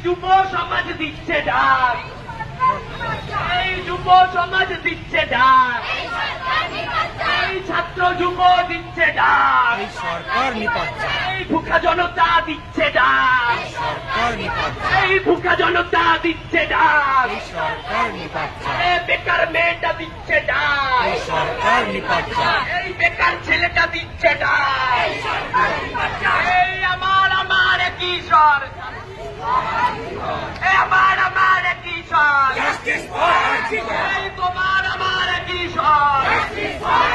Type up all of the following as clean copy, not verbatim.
যুব সমাজ দিচ্ছে ডাক, এই যুব সমাজ দিচ্ছে ডাক, এই ছাত্র যুব দিচ্ছে ডাক, সরকার নিপাচ্ছে, এই ভুখা জনতা দিচ্ছে ডাক, সরকার নিপাচ্ছে, এই ভুখা জনতা দিচ্ছে ডাক, সরকার নিপাচ্ছে, এই বেকার মেয়েটা দিচ্ছে ডাক, সরকার নিপাচ্ছে, এই বেকার ছেলেটা দিচ্ছে ডাক, এই আমার একই সরকার, এই আমার একই সরকার, এই তোমার আমার একই সরকার,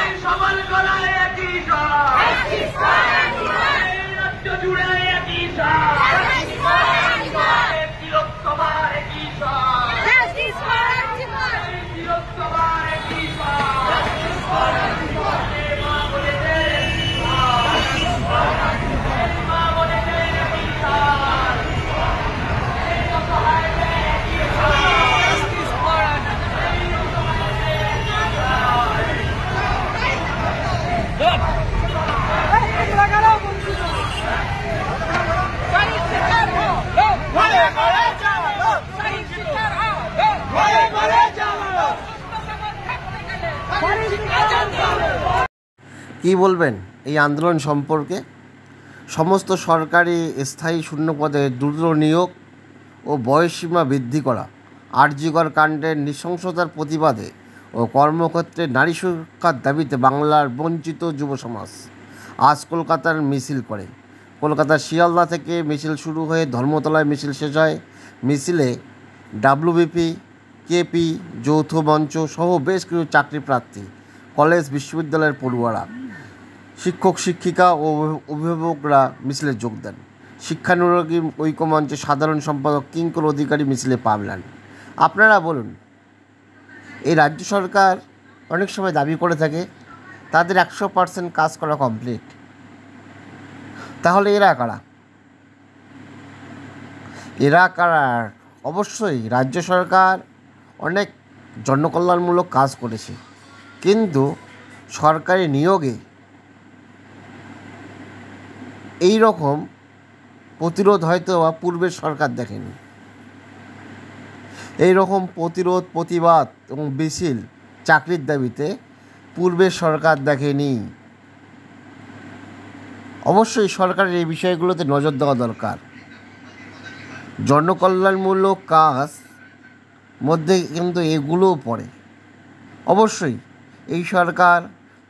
এই সবার গলায় একই সরকার, এই রাজ্য জুড়ে একই সরকার, এই তিলোত্তমার একই সরকার, এই তিলোত্তমার একই সরকার, এই মা বলেছে কি বলবেন এই আন্দোলন সম্পর্কে? সমস্ত সরকারি স্থায়ী শূন্যপদে দ্রুত নিয়োগ ও বয়সসীমা বৃদ্ধি করা, আরজিকর কাণ্ডের নৃশংসতার প্রতিবাদে ও কর্মক্ষেত্রে নারী সুরক্ষার দাবিতে বাংলার বঞ্চিত যুব সমাজ আজ কলকাতার মিছিল করে। কলকাতার শিয়ালদা থেকে মিছিল শুরু হয়ে ধর্মতলায় মিছিল শেষ হয়। মিছিলে ডাব্লিউবিপি, কেপি, যৌথ মঞ্চ সহ বেশ কিছু চাকরি প্রার্থী, কলেজ বিশ্ববিদ্যালয়ের পড়ুয়ারা, শিক্ষক শিক্ষিকা ও অভিভাবকরা মিছিলে যোগ দেন। শিক্ষানুরাগী ঐক্যমঞ্চের সাধারণ সম্পাদক কিঙ্কর অধিকারী মিছিলে পা মেলান। আপনারা বলুন, এই রাজ্য সরকার অনেক সময় দাবি করে থাকে তাদের 100% কাজ করা কমপ্লিট, তাহলে এরা কারা? এরা কারা? অবশ্যই রাজ্য সরকার অনেক জনকল্যাণমূলক কাজ করেছে, কিন্তু সরকারি নিয়োগে এই রকম প্রতিরোধ হয়তো পূর্বের সরকার দেখেনি। এই রকম প্রতিরোধ, প্রতিবাদ এবং মিছিল চাকরির দাবিতে পূর্বের সরকার দেখেনি। অবশ্যই সরকারের এই বিষয়গুলোতে নজর দেওয়া দরকার। জনকল্যাণমূলক কাজ মধ্যে কিন্তু এগুলোও পড়ে। অবশ্যই এই সরকার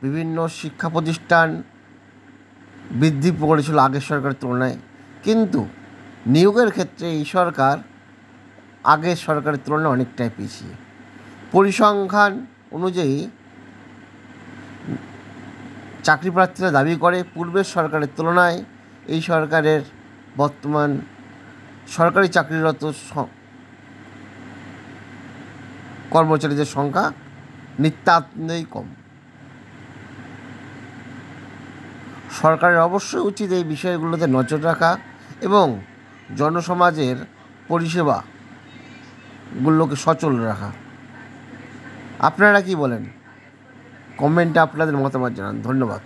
বিভিন্ন শিক্ষা প্রতিষ্ঠান বৃদ্ধি করেছিল আগের সরকারের তুলনায়, কিন্তু নিয়োগের ক্ষেত্রে এই সরকার আগের সরকারের তুলনায় অনেকটাই পিছিয়ে। পরিসংখ্যান অনুযায়ী চাকরি প্রার্থীরা দাবি করে পূর্বের সরকারের তুলনায় এই সরকারের বর্তমান সরকারি চাকরিরত কর্মচারীদের সংখ্যা নিতান্তই কম। সরকারের অবশ্যই উচিত এই বিষয়গুলোতে নজর রাখা এবং জনসমাজের পরিষেবাগুলোকে সচল রাখা। আপনারা কি বলেন? কমেন্টে আপনাদের মতামত জানান। ধন্যবাদ।